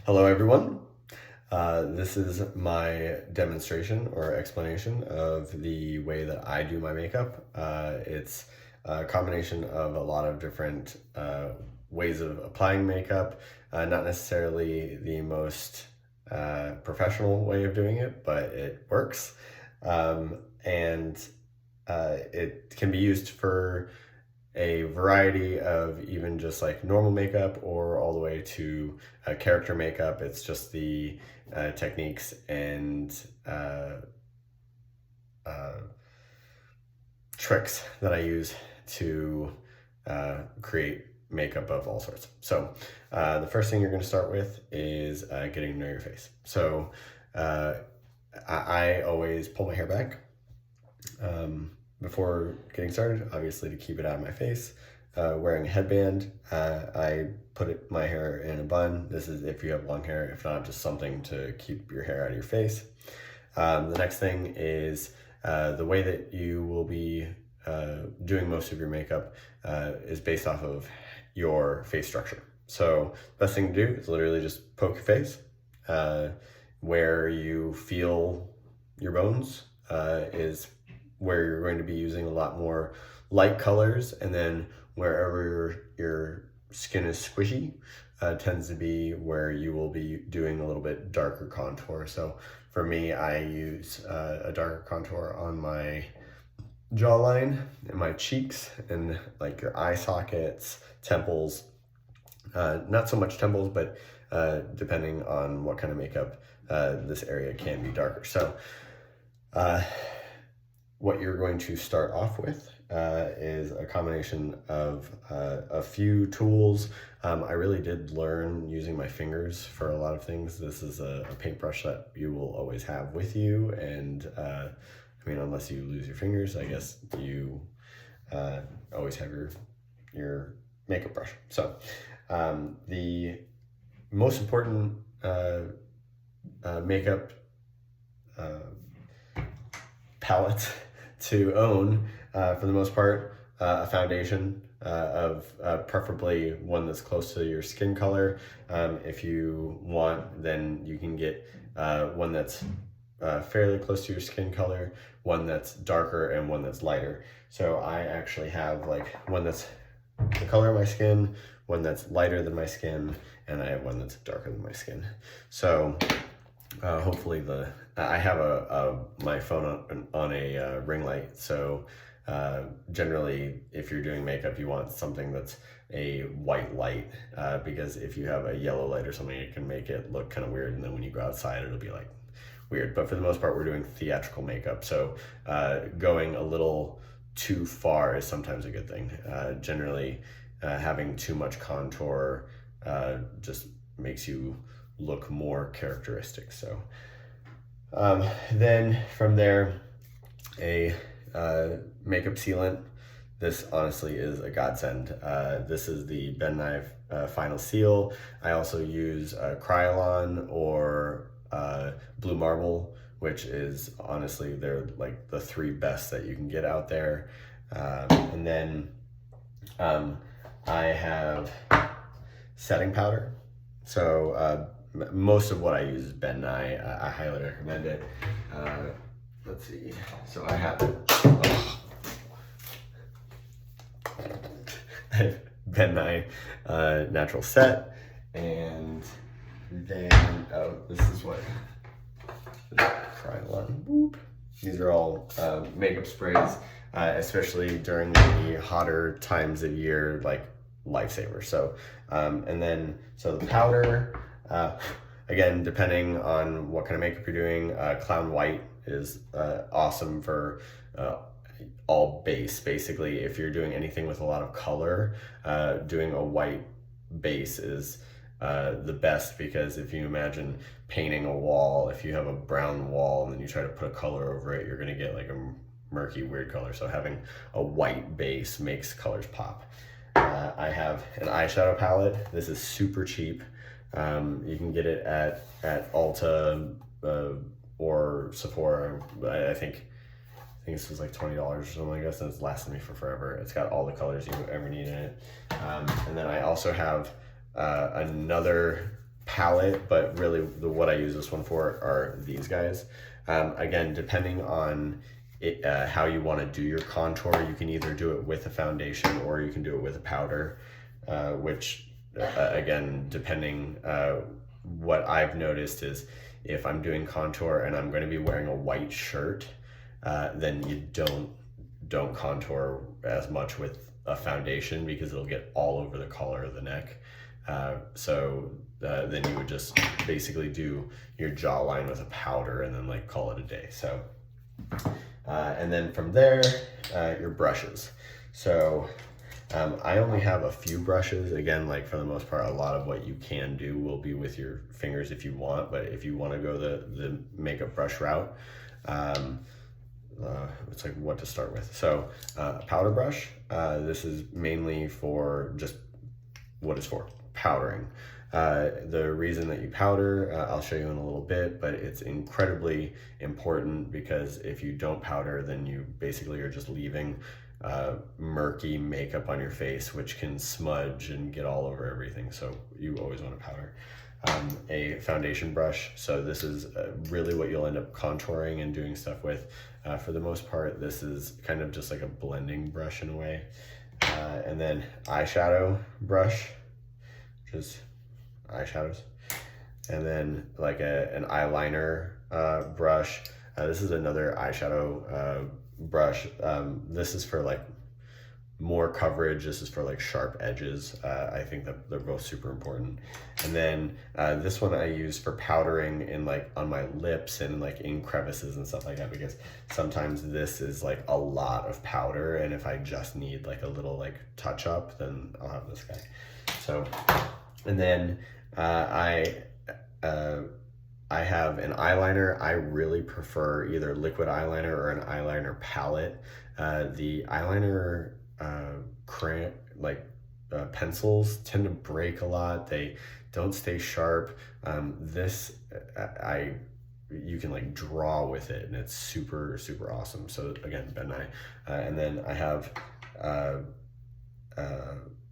Hello everyone. This is my demonstration or explanation of the way that I do my makeup. It's a combination of a lot of different ways of applying makeup, not necessarily the most professional way of doing it, but it works. And it can be used for a variety of even just like normal makeup or all the way to character makeup. It's just the techniques and tricks that I use to create makeup of all sorts. So the first thing you're going to start with is getting to know your face. So I always pull my hair back before getting started, obviously to keep it out of my face. Wearing a headband, I put my hair in a bun. This is if you have long hair, if not, just something to keep your hair out of your face. The next thing is the way that you will be doing most of your makeup is based off of your face structure. So best thing to do is literally just poke your face. Where you feel your bones is where you're going to be using a lot more light colors, and then wherever your skin is squishy tends to be where you will be doing a little bit darker contour. So for me, I use a darker contour on my jawline and my cheeks and like your eye sockets, temples. Not so much temples, but depending on what kind of makeup, this area can be darker. So what you're going to start off with is a combination of a few tools. I really did learn using my fingers for a lot of things. This is a paintbrush that you will always have with you, and I mean, unless you lose your fingers, I guess you always have your makeup brush. So the most important makeup palette to own, for the most part, a foundation of preferably one that's close to your skin color. If you want, then you can get one that's fairly close to your skin color, one that's darker, and one that's lighter. So I actually have like one that's the color of my skin, one that's lighter than my skin, and I have one that's darker than my skin. So hopefully I have my phone on a ring light. So generally, if you're doing makeup, you want something that's a white light, because if you have a yellow light or something, it can make it look kind of weird, and then when you go outside, it'll be like weird. But for the most part, we're doing theatrical makeup, so going a little too far is sometimes a good thing. Generally, having too much contour just makes you look more characteristic. So then from there, a makeup sealant. This honestly is a godsend. This is the Ben Nye Final Seal. I also use Krylon or Blue Marble, which is honestly, they're like the three best that you can get out there. And then I have setting powder. So most of what I use is Ben Nye. I highly recommend it. Let's see. So I have I have Ben Nye Natural Set, and then this is what Krylon. Boop. These are all makeup sprays, especially during the hotter times of year, like lifesaver. So and then so the powder. Again, depending on what kind of makeup you're doing, Clown White is awesome for all base. Basically, if you're doing anything with a lot of color, doing a white base is the best, because if you imagine painting a wall, if you have a brown wall and then you try to put a color over it, you're going to get like a murky, weird color. So having a white base makes colors pop. I have an eyeshadow palette. This is super cheap. You can get it at Ulta or Sephora. I think this was like $20 or something like this, and it's lasted me for forever. It's got all the colors you ever need in it. And then I also have another palette, but really what I use this one for are these guys. Again, depending on how you want to do your contour, you can either do it with a foundation or you can do it with a powder, which again, depending, what I've noticed is if I'm doing contour and I'm going to be wearing a white shirt, then you don't contour as much with a foundation because it'll get all over the collar of the neck. Then you would just basically do your jawline with a powder and then like call it a day. So, and then from there, your brushes. So I only have a few brushes. Again, like for the most part, a lot of what you can do will be with your fingers if you want, but if you want to go the makeup brush route, it's like what to start with. So powder brush, this is mainly for just what it's for, powdering. The reason that you powder, I'll show you in a little bit, but it's incredibly important because if you don't powder, then you basically are just leaving murky makeup on your face, which can smudge and get all over everything. So you always want to powder. A foundation brush. So this is really what you'll end up contouring and doing stuff with. For the most part, this is kind of just like a blending brush in a way. And then eyeshadow brush, which is eyeshadows. And then like an eyeliner brush. This is another eyeshadow brush. This is for like more coverage. This is for like sharp edges. I think that they're both super important. And then this one I use for powdering in like on my lips and like in crevices and stuff like that, because sometimes this is like a lot of powder, and if I just need like a little like touch up, then I'll have this guy. So, and then I have an eyeliner. I really prefer either liquid eyeliner or an eyeliner palette. The eyeliner pencils tend to break a lot. They don't stay sharp. You can like draw with it, and it's super, super awesome. So again, Ben and I. And then I have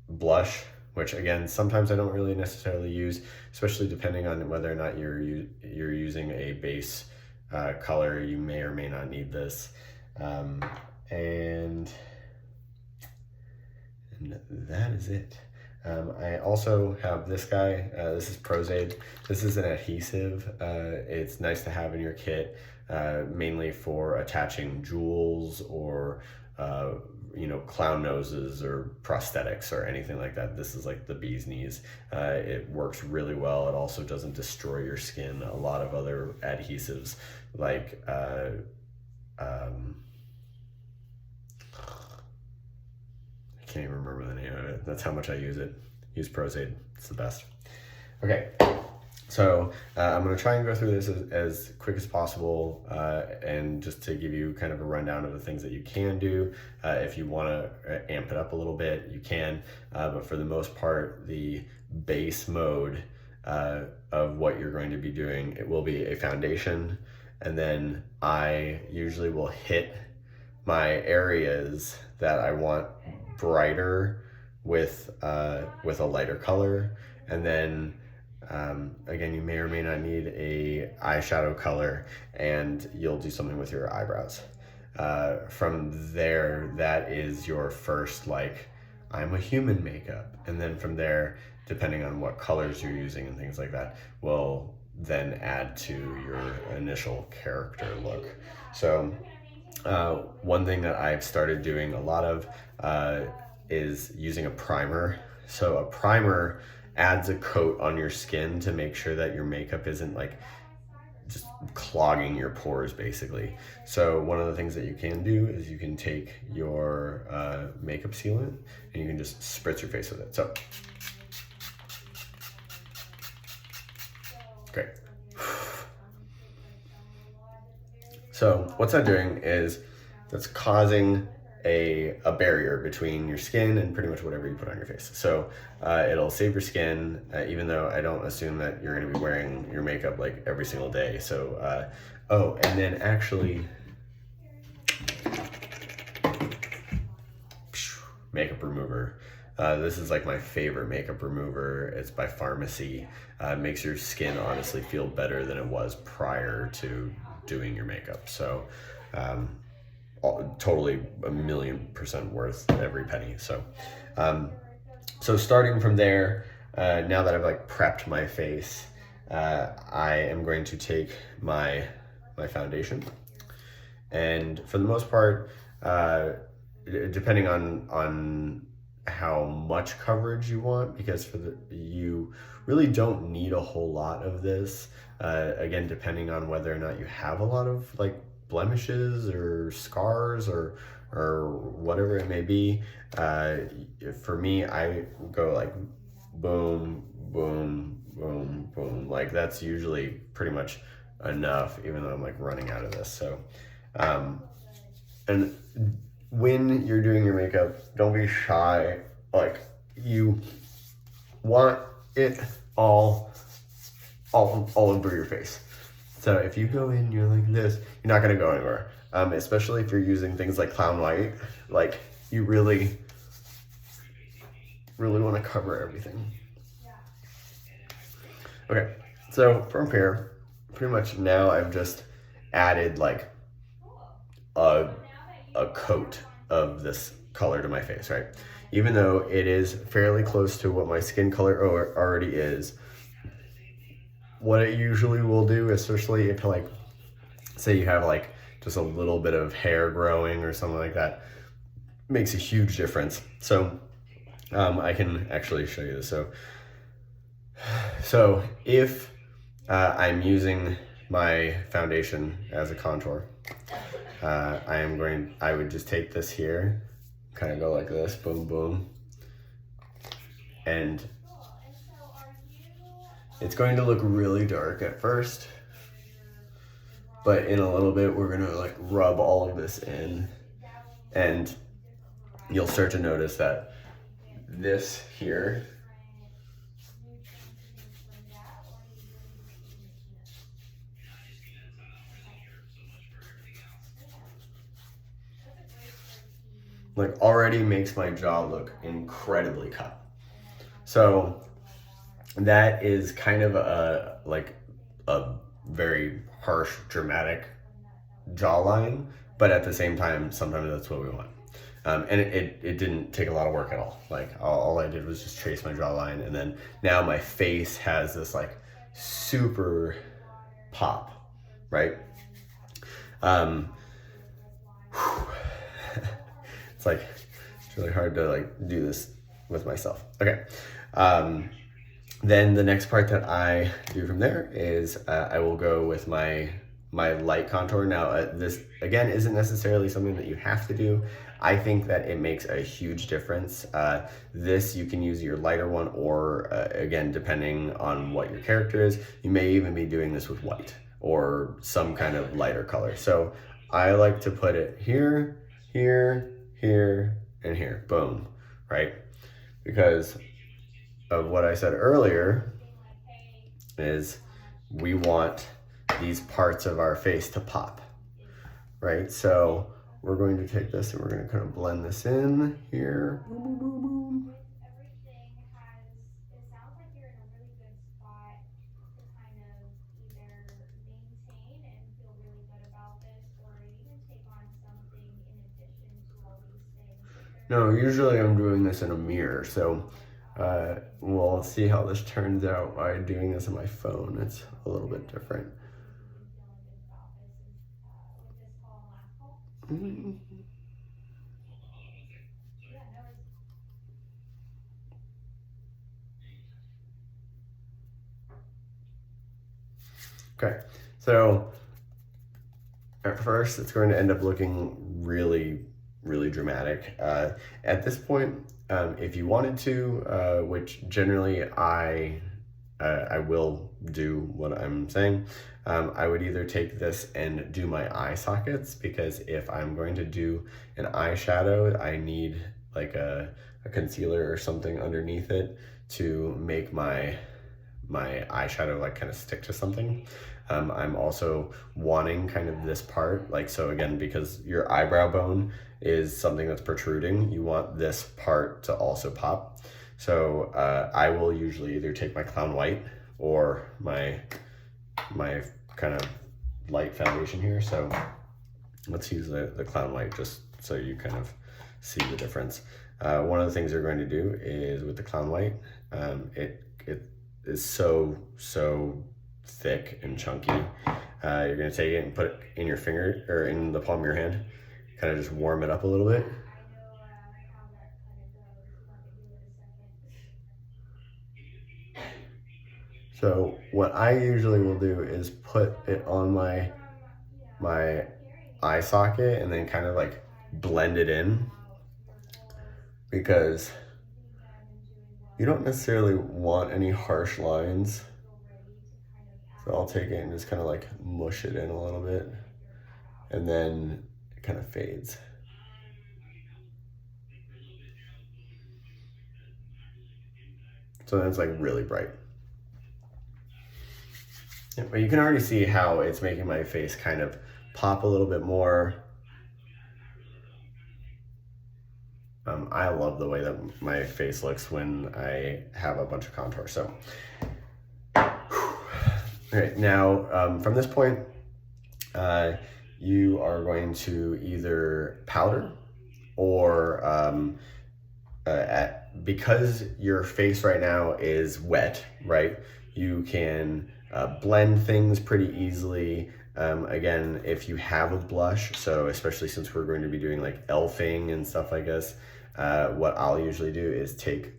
blush, which again, sometimes I don't really necessarily use, especially depending on whether or not you're using a base color. You may or may not need this. And that is it. I also have this guy. This is Prozaid. This is an adhesive. It's nice to have in your kit, mainly for attaching jewels or clown noses or prosthetics or anything like that. This is like the bee's knees. It works really well. It also doesn't destroy your skin. A lot of other adhesives like I can't even remember the name of it. That's how much I use it. Use Prozaid. It's the best. Okay, so I'm going to try and go through this as quick as possible, and just to give you kind of a rundown of the things that you can do. If you want to amp it up a little bit, you can, but for the most part, the base mode of what you're going to be doing, it will be a foundation, and then I usually will hit my areas that I want brighter with a lighter color, and then again, you may or may not need a eyeshadow color, and you'll do something with your eyebrows. From there, that is your first like I'm a human makeup, and then from there, depending on what colors you're using and things like that, will then add to your initial character look. So one thing that I've started doing a lot of is using a primer. So a primer adds a coat on your skin to make sure that your makeup isn't like just clogging your pores basically. So one of the things that you can do is you can take your makeup sealant and you can just spritz your face with it. So great. So what's that doing is that's causing a barrier between your skin and pretty much whatever you put on your face. So it'll save your skin, even though I don't assume that you're going to be wearing your makeup like every single day. So, and then actually, makeup remover. This is like my favorite makeup remover. It's by Pharmacy. Makes your skin honestly feel better than it was prior to doing your makeup. So totally 1,000,000% worth every penny. So starting from there, now that I've like prepped my face, I am going to take my foundation, and for the most part, depending on how much coverage you want, because you really don't need a whole lot of this. Again, depending on whether or not you have a lot of like blemishes or scars or whatever it may be. For me, I go like boom, boom, boom, boom. Like that's usually pretty much enough, even though I'm like running out of this. So, and when you're doing your makeup, don't be shy. Like you want it all over your face. So if you go in, you're like this, you're not gonna go anywhere. Especially if you're using things like Clown White, like you really want to cover everything. Okay, so from here, pretty much now I've just added like a coat of this color to my face, right? Even though it is fairly close to what my skin color already is, what it usually will do, especially if like, say you have like just a little bit of hair growing or something like that, makes a huge difference. So I can actually show you this. So if I'm using my foundation as a contour, I would just take this here, kind of go like this, boom, boom. And it's going to look really dark at first, but in a little bit, we're gonna like rub all of this in, and you'll start to notice that this here like already makes my jaw look incredibly cut. So that is kind of a very harsh, dramatic jawline, but at the same time, sometimes that's what we want. And it didn't take a lot of work at all. Like all I did was just trace my jawline, and then now my face has this like super pop, right? It's really hard to like do this with myself. Okay. Then the next part that I do from there is I will go with my light contour. Now this again isn't necessarily something that you have to do. I think that it makes a huge difference. This you can use your lighter one, or again, depending on what your character is, you may even be doing this with white or some kind of lighter color. So I like to put it here, here, here, and here, boom, right? Because of what I said earlier is we want these parts of our face to pop, right? So we're going to take this and we're going to kind of blend this in here. Boom, boom, boom, boom. No, usually I'm doing this in a mirror, so we'll see how this turns out by doing this on my phone. It's a little bit different. Okay, so at first it's going to end up looking really dramatic. At this point, if you wanted to, which generally I will do what I'm saying, I would either take this and do my eye sockets, because if I'm going to do an eyeshadow, I need like a concealer or something underneath it to make my my eyeshadow like kind of stick to something. I'm also wanting kind of this part, like, so again, because your eyebrow bone is something that's protruding, you want this part to also pop. So I will usually either take my Clown White or my kind of light foundation here. So let's use the Clown White just so you kind of see the difference. One of the things you're going to do is with the Clown White, it is so thick and chunky. You're gonna take it and put it in your finger or in the palm of your hand, kind of just warm it up a little bit. So what I usually will do is put it on my eye socket and then kind of like blend it in, because you don't necessarily want any harsh lines. So I'll take it and just kind of like mush it in a little bit, and then it kind of fades. So then it's like really bright. Yeah, but you can already see how it's making my face kind of pop a little bit more. I love the way that my face looks when I have a bunch of contour. So, all right, now from this point, you are going to either powder or because your face right now is wet, right? You can blend things pretty easily. Again, if you have a blush, so especially since we're going to be doing like elfing and stuff like this, what I'll usually do is take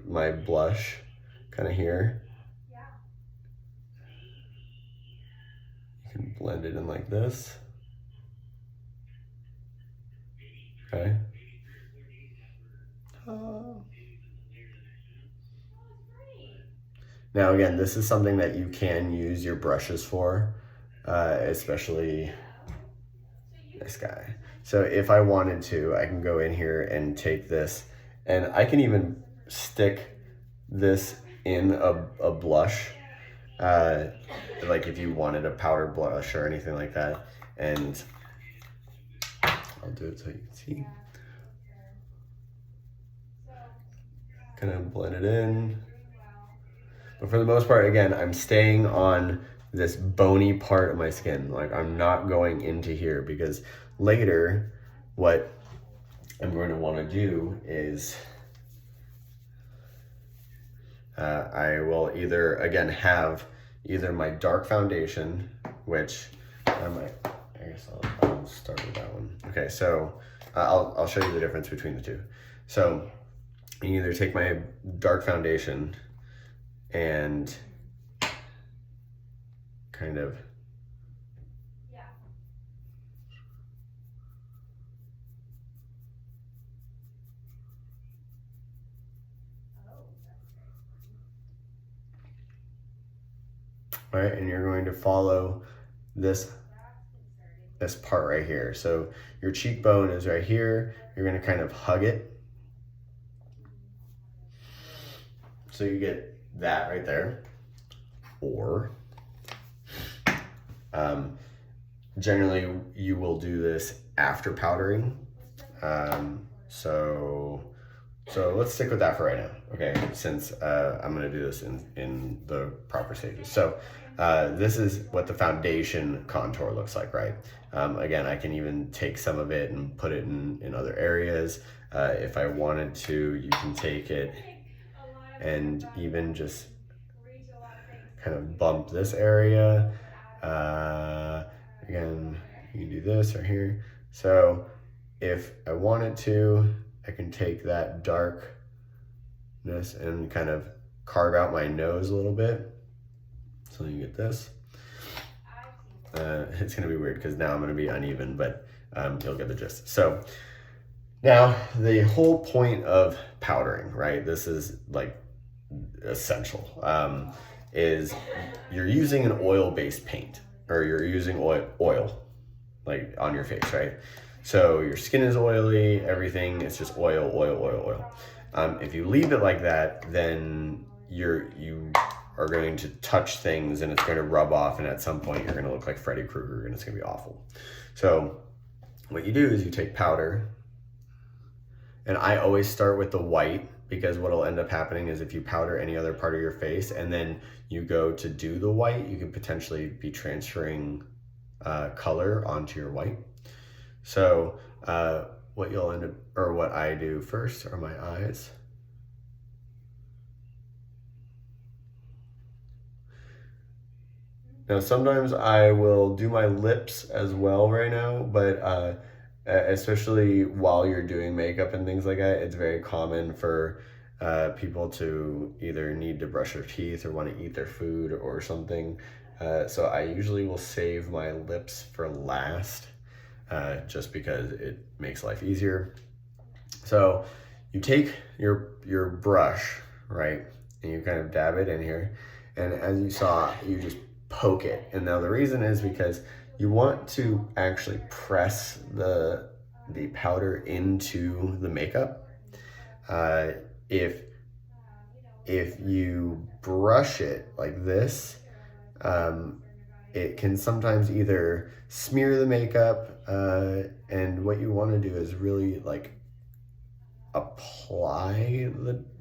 my blush kind of here. You can blend it in like this. Okay. Now again, this is something that you can use your brushes for, especially this guy. So if I wanted to, I can go in here and take this, and I can even stick this in a blush, like if you wanted a powder blush or anything like that. And I'll do it so you can see. Kind of blend it in. But for the most part, again, I'm staying on this bony part of my skin. Like, I'm not going into here, because later what I'm going to want to do is I will either, again, have either my dark foundation, which I guess I'll start with that one. Okay, so I'll show you the difference between the two. So you either take my dark foundation and kind of all right, and you're going to follow this part right here. So your cheekbone is right here. You're going to kind of hug it. So you get that right there. Or generally you will do this after powdering. So let's stick with that for right now, okay? Since I'm gonna do this in the proper stages. So this is what the foundation contour looks like, right? Again, I can even take some of it and put it in other areas. If I wanted to, you can take it and even just kind of bump this area. Again, you can do this right here. So if I wanted to, I can take that darkness and kind of carve out my nose a little bit. So you get this. It's gonna be weird because now I'm gonna be uneven, but you'll get the gist. So now the whole point of powdering, right? This is like essential, is you're using an oil-based paint, or you're using oil like on your face, right? So your skin is oily, everything, it's just oil. If you leave it like that, then you are going to touch things and it's going to rub off, and at some point you're going to look like Freddy Krueger and it's going to be awful. So what you do is you take powder, and I always start with the white, because what will end up happening is if you powder any other part of your face and then you go to do the white, you could potentially be transferring color onto your white. So what you'll end up, or what I do first, are my eyes. Now sometimes I will do my lips as well right now, but especially while you're doing makeup and things like that, it's very common for people to either need to brush their teeth or want to eat their food or something. So I usually will save my lips for last, just because it makes life easier. So you take your brush, right, and you kind of dab it in here, and as you saw, you just poke it. And now the reason is because you want to actually press the powder into the makeup. If you brush it like this, it can sometimes either smear the makeup, and what you want to do is really like apply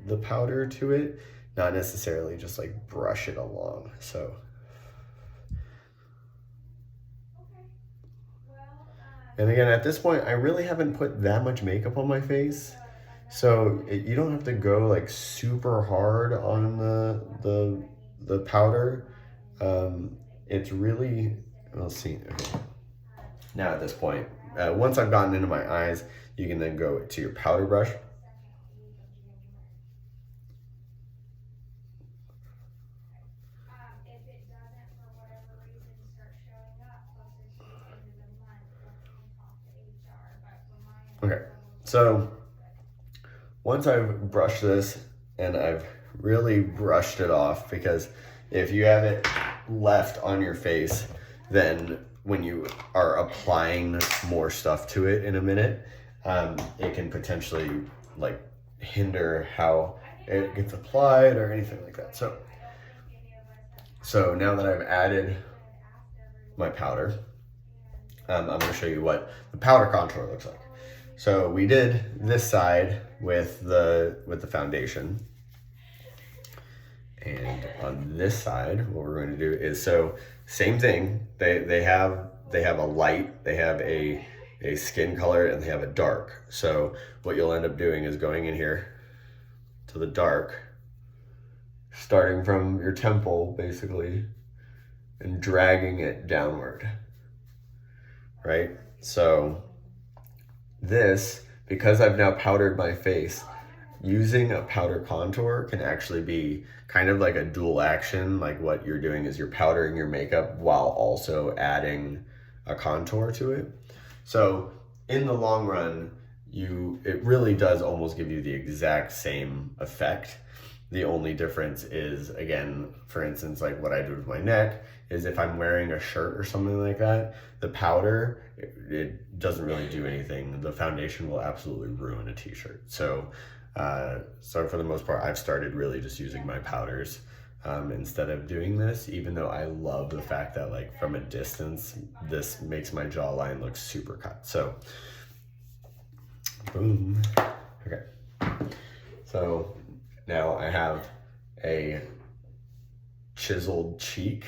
the powder to it, not necessarily just like brush it along. So and again, at this point, I really haven't put that much makeup on my face, so you don't have to go like super hard on the powder. It's really, let's see. Okay. Now at this point, once I've gotten into my eyes, you can then go to your powder brush. Okay, so once I've brushed this, and I've really brushed it off, because if you have it left on your face, then when you are applying more stuff to it in a minute, it can potentially like hinder how it gets applied or anything like that. So now that I've added my powder, I'm going to show you what the powder contour looks like. So we did this side with the foundation, and on this side, what we're going to do is, so same thing. They have a light, they have a skin color, and they have a dark. So what you'll end up doing is going in here to the dark, starting from your temple basically, and dragging it downward, right? So this, because I've now powdered my face, using a powder contour can actually be kind of like a dual action. Like what you're doing is you're powdering your makeup while also adding a contour to it. So in the long run, it really does almost give you the exact same effect. The only difference is, again, for instance, like what I do with my neck, is if I'm wearing a shirt or something like that, the powder, it doesn't really do anything. The foundation will absolutely ruin a t-shirt. So for the most part, I've started really just using my powders instead of doing this, even though I love the fact that like from a distance, this makes my jawline look super cut. So, boom. Okay. So now I have a chiseled cheek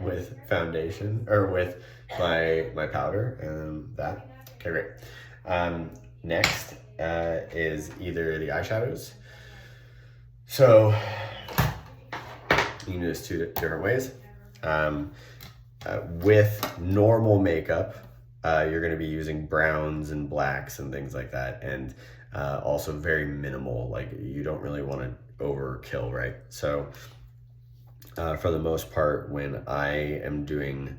with foundation, or with my powder, and that. Okay, great. Next is either the eyeshadows. So you can do this two different ways. With normal makeup, you're going to be using browns and blacks and things like that, and also very minimal. Like you don't really want to overkill, right? So for the most part, when I am doing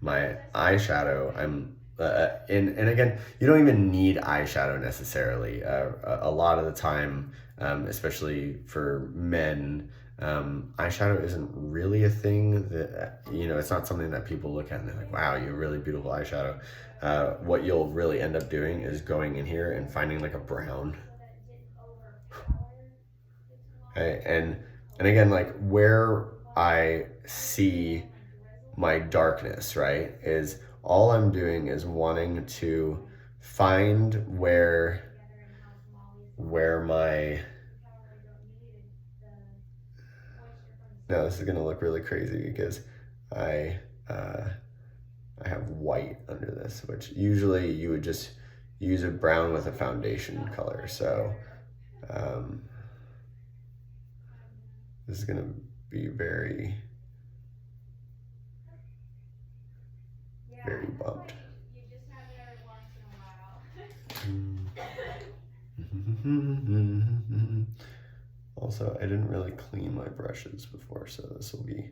my eyeshadow, I'm and again, you don't even need eyeshadow necessarily. A lot of the time, especially for men, eyeshadow isn't really a thing that, it's not something that people look at and they're like, wow, you have really beautiful eyeshadow. What you'll really end up doing is going in here and finding like a brown. right? And again, like where I see my darkness, right, is all I'm doing is wanting to find where my, now this is gonna look really crazy because I have white under this, which usually you would just use a brown with a foundation color. So this is gonna be very bumped. Also, I didn't really clean my brushes before, so this will be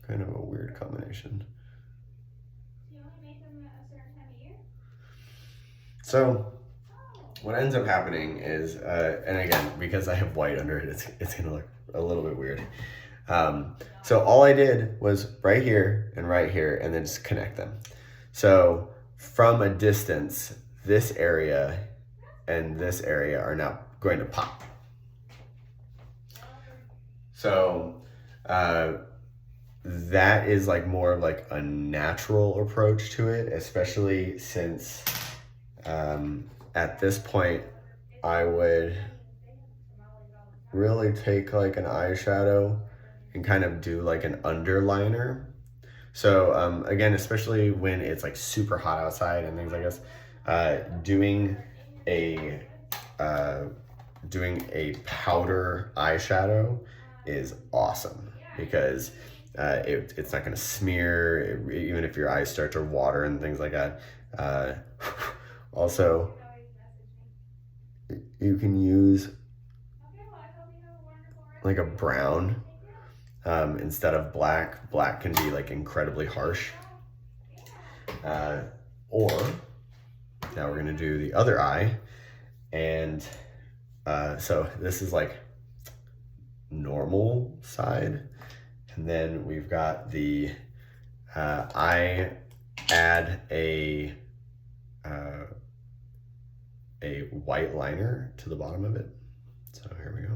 kind of a weird combination. Do you only make them a certain time of year? So what ends up happening is, and again, because I have white under it, it's gonna look a little bit weird. So all I did was right here, and then just connect them. So from a distance, this area and this area are now going to pop. So that is like more of like a natural approach to it, especially since at this point I would really take like an eyeshadow and kind of do like an underliner. So again, especially when it's like super hot outside and things like this, doing a powder eyeshadow is awesome because it's not going to smear, even if your eyes start to water and things like that. Also, you can use like a brown instead of black. Black can be like incredibly harsh. Or now we're gonna do the other eye, and so this is like normal side, and then we've got the I add a white liner to the bottom of it. So here we go.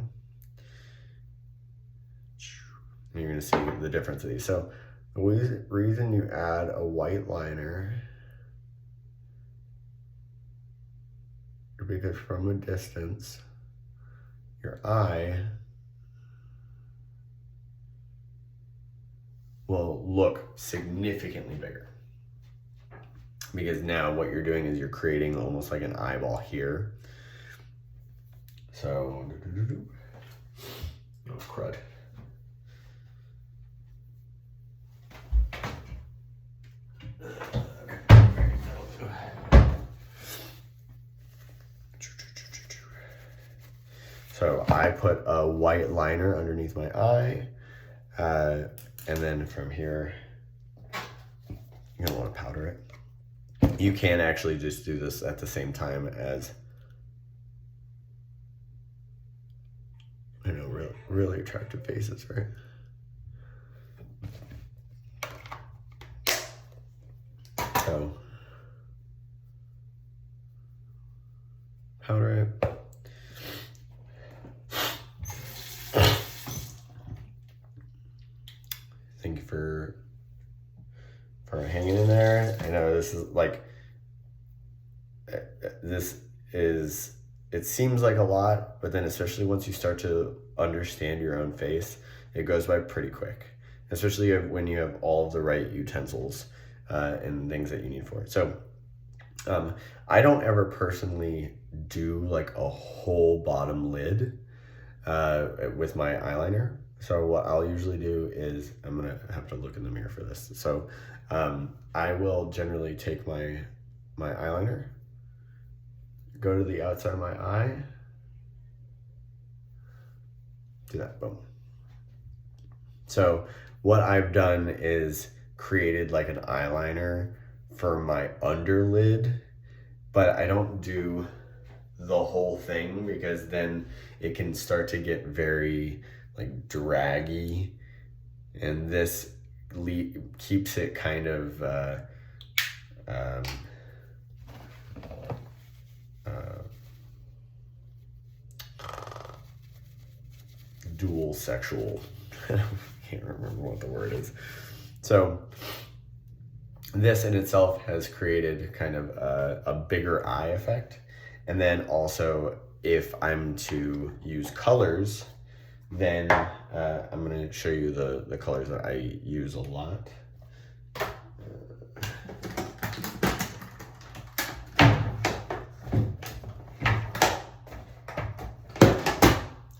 And you're gonna see the difference of these. So the reason you add a white liner is because from a distance, your eye will look significantly bigger. Because now what you're doing is you're creating almost like an eyeball here. So, oh crud. So I put a white liner underneath my eye, and then from here, you're gonna want to powder it. You can actually just do this at the same time as, you know, really attractive faces, right? So powder it. Thank you for hanging in there. I know this is like, it seems like a lot, but then especially once you start to understand your own face, it goes by pretty quick, especially when you have all of the right utensils and things that you need for it. So I don't ever personally do like a whole bottom lid with my eyeliner. So what I'll usually do is, I'm gonna have to look in the mirror for this. So I will generally take my eyeliner, go to the outside of my eye, do that, boom. So what I've done is created like an eyeliner for my underlid, but I don't do the whole thing because then it can start to get very like draggy, and this keeps it kind of dual sexual. I can't remember what the word is. So this in itself has created kind of a bigger eye effect. And then also, if I'm to use colors, then I'm going to show you the colors that I use a lot.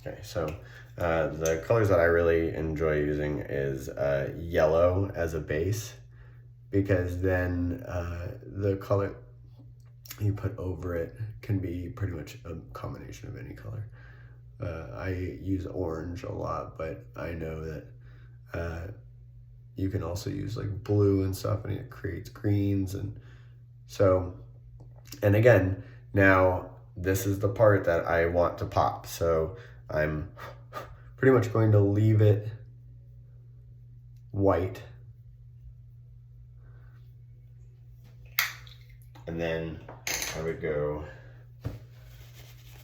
Okay, so the colors that I really enjoy using is yellow as a base, because then the color you put over it can be pretty much a combination of any color. I use orange a lot, but I know that you can also use like blue and stuff, and it creates greens. And so, and again, now this is the part that I want to pop. So I'm pretty much going to leave it white. And then I would go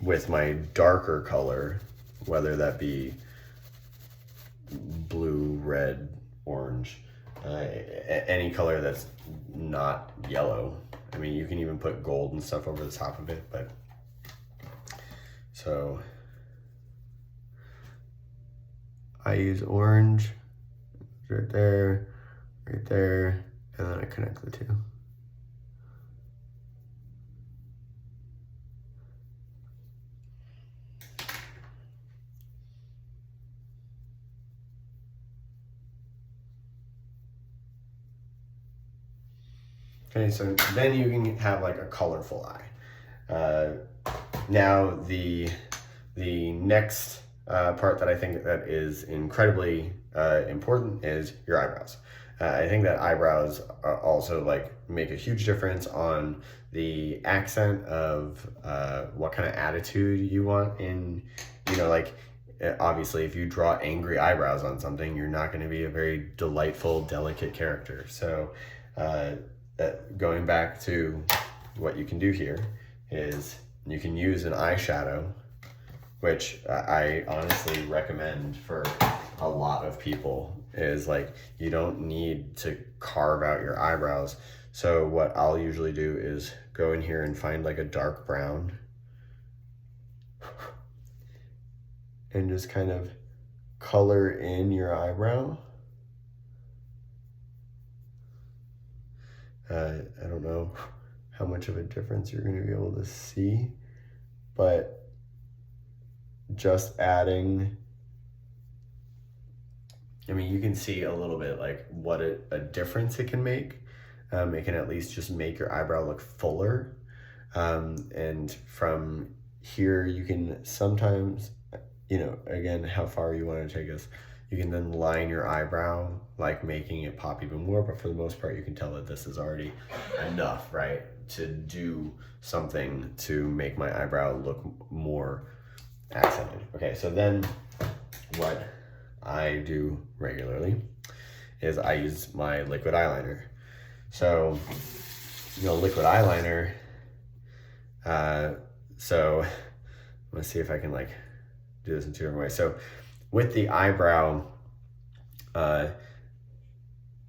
with my darker color, whether that be blue, red, orange, any color that's not yellow. I mean, you can even put gold and stuff over the top of it, but so I use orange right there, and then I connect the two. Okay, so then you can have like a colorful eye. Now the next part that I think that is incredibly important is your eyebrows. I think that eyebrows are also like make a huge difference on the accent of what kind of attitude you want in, like obviously if you draw angry eyebrows on something, you're not going to be a very delightful, delicate character. So going back to what you can do here is you can use an eyeshadow, which I honestly recommend for a lot of people, is like you don't need to carve out your eyebrows. So what I'll usually do is go in here and find like a dark brown and just kind of color in your eyebrow. I don't know how much of a difference you're going to be able to see, but just adding, I mean, you can see a little bit like what a difference it can make. It can at least just make your eyebrow look fuller. And from here, you can sometimes, again, how far you want to take us, you can then line your eyebrow, like making it pop even more. But for the most part, you can tell that this is already enough, right? To do something to make my eyebrow look more accented. Okay, so then what I do regularly is I use my liquid eyeliner. So, liquid eyeliner, so let's see if I can like do this in two different ways. So with the eyebrow,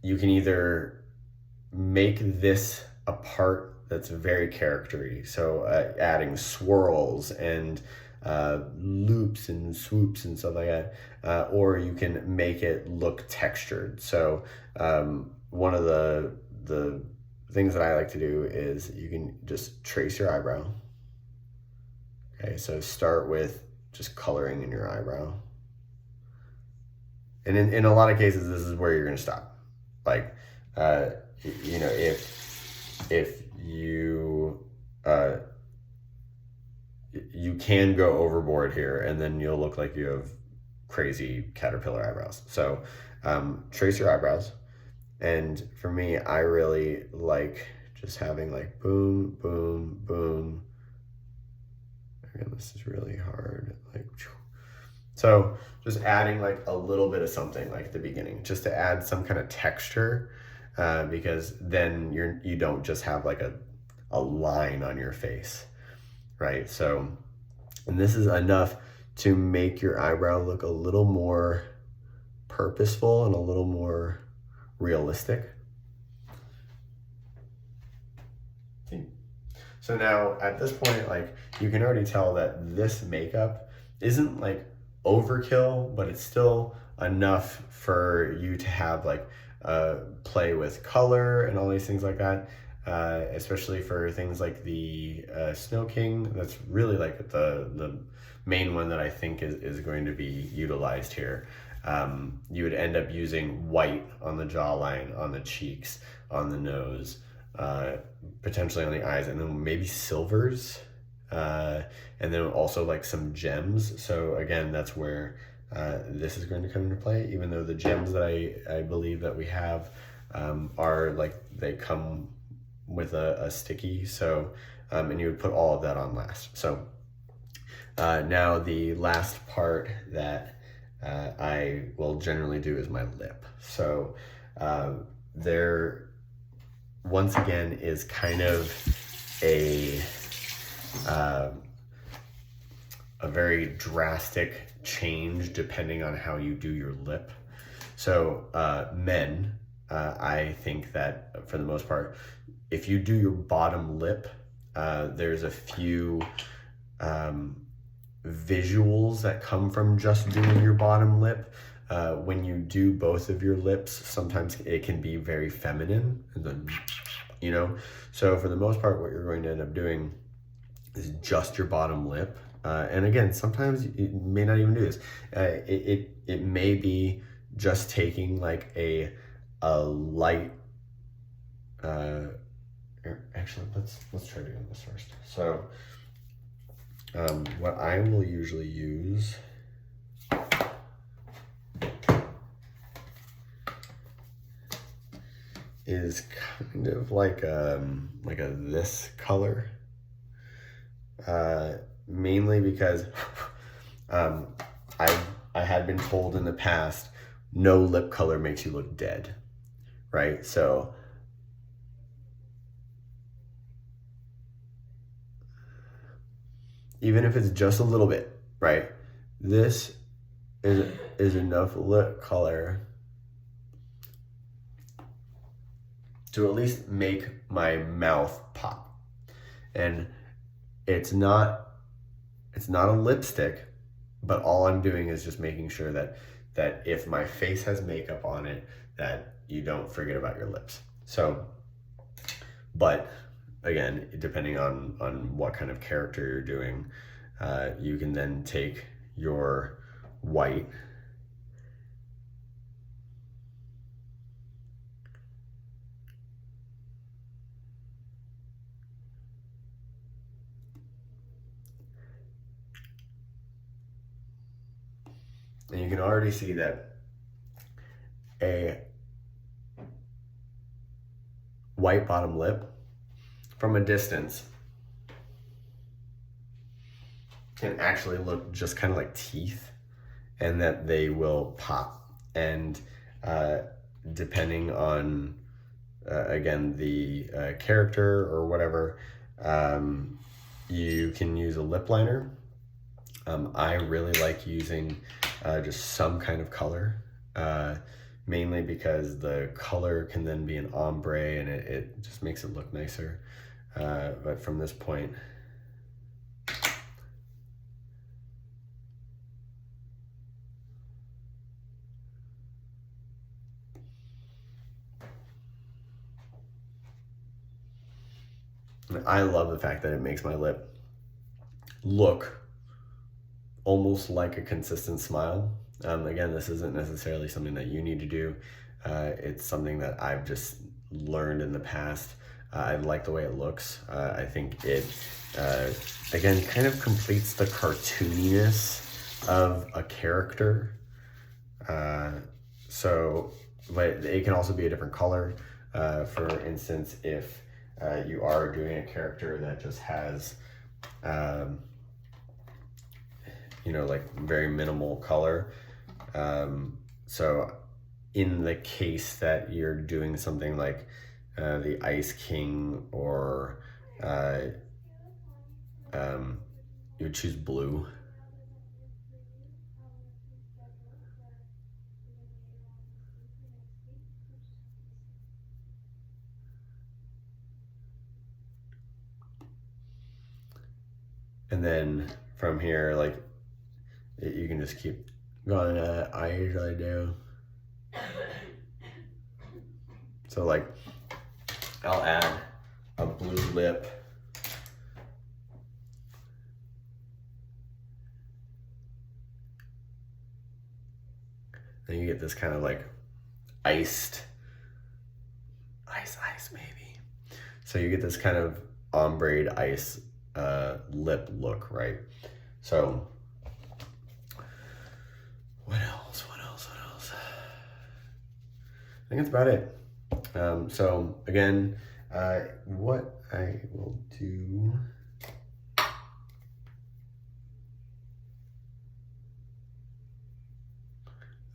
you can either make this a part that's very charactery. So adding swirls and loops and swoops and stuff like that, or you can make it look textured. So one of the things that I like to do is you can just trace your eyebrow. Okay, so start with just coloring in your eyebrow. And in a lot of cases, this is where you're gonna stop. Like, if you, you can go overboard here and then you'll look like you have crazy caterpillar eyebrows. So trace your eyebrows. And for me, I really like just having like boom, boom, boom. Again, this is really hard. Like, so just adding like a little bit of something like at the beginning, just to add some kind of texture, because then you don't just have like a line on your face, right? So, and this is enough to make your eyebrow look a little more purposeful and a little more realistic. See? So now at this point, like, you can already tell that this makeup isn't like overkill, but it's still enough for you to have like play with color and all these things like that. Especially for things like the Snow King. That's really like the main one that I think is going to be utilized here. You would end up using white on the jawline, on the cheeks, on the nose, potentially on the eyes, and then maybe silvers, and then also like some gems. So again, that's where this is going to come into play, even though the gems that I believe that we have are like, they come with a sticky, so and you would put all of that on last. So now the last part that I will generally do is my lip. So there once again is kind of a very drastic change depending on how you do your lip. So men, I think that for the most part, if you do your bottom lip, there's a few visuals that come from just doing your bottom lip. When you do both of your lips, sometimes it can be very feminine, and then, you know, so for the most part, what you're going to end up doing is just your bottom lip. And again, sometimes you may not even do this. It may be just taking like a light, actually, let's try doing this first. So what I will usually use is kind of like a this color, mainly because I had been told in the past, no lip color makes you look dead, right? So even if it's just a little bit, right? This is enough lip color to at least make my mouth pop. And it's not a lipstick, but all I'm doing is just making sure that if my face has makeup on it, that you don't forget about your lips. So, but again, depending on what kind of character you're doing, you can then take your white and you can already see that a white bottom lip from a distance can actually look just kind of like teeth, and that they will pop. And depending on again the character or whatever, you can use a lip liner. I really like using just some kind of color, mainly because the color can then be an ombre, and it just makes it look nicer. But from this point, I love the fact that it makes my lip look almost like a consistent smile. Again, this isn't necessarily something that you need to do. It's something that I've just learned in the past. I like the way it looks. I think it, again, kind of completes the cartooniness of a character. So, but it can also be a different color. For instance, if you are doing a character that just has, you know, like very minimal color. So in the case that you're doing something like the Ice King, or you would choose blue. And then from here, like, you can just keep going. I usually do. So like, I'll add a blue lip. And you get this kind of like ice maybe. So you get this kind of ombre ice lip look, right? So what else? I think that's about it. So again, what I will do, I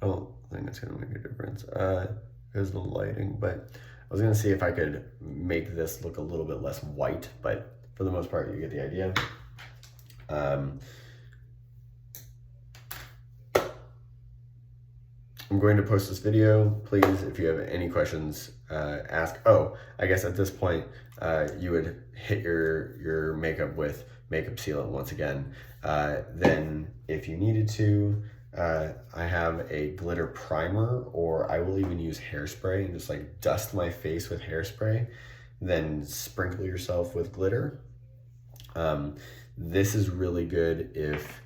don't think it's gonna make a difference because of the lighting, but I was gonna see if I could make this look a little bit less white, but for the most part, you get the idea. I'm going to post this video. Please, if you have any questions, ask. Oh, I guess at this point, you would hit your makeup with makeup sealant once again. Then if you needed to, I have a glitter primer, or I will even use hairspray and just like dust my face with hairspray, then sprinkle yourself with glitter. This is really good if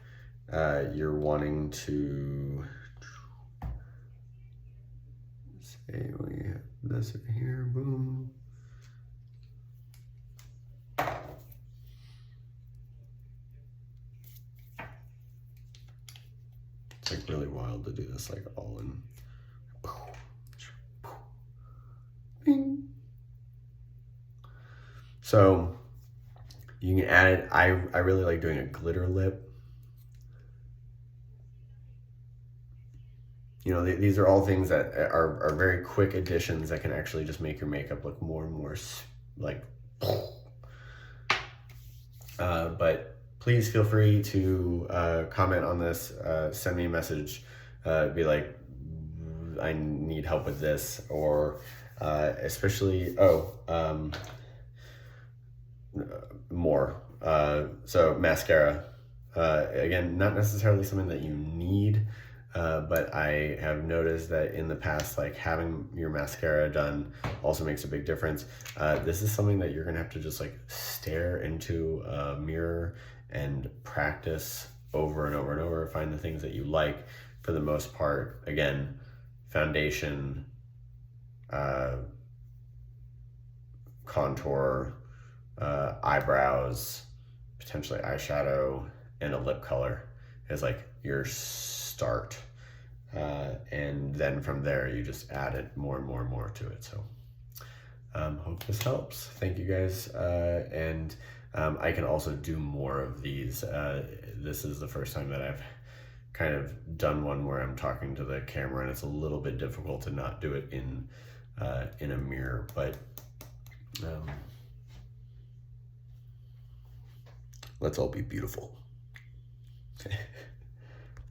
you're wanting to, say we have this right here, boom. It's like really wild to do this like all in. Bing. So you can add it. I really like doing a glitter lip. You know, these are all things that are very quick additions that can actually just make your makeup look more and more like. But please feel free to comment on this, send me a message, be like, I need help with this, or especially, more. So mascara, again, not necessarily something that you need, but I have noticed that in the past, like having your mascara done also makes a big difference. This is something that you're gonna have to just like stare into a mirror and practice over and over and over, find the things that you like. For the most part, again, foundation, contour, eyebrows, potentially eyeshadow, and a lip color is like your start. And then from there, you just add it more and more and more to it. So hope this helps. Thank you guys. And I can also do more of these. This is the first time that I've kind of done one where I'm talking to the camera, and it's a little bit difficult to not do it in a mirror, but let's all be beautiful.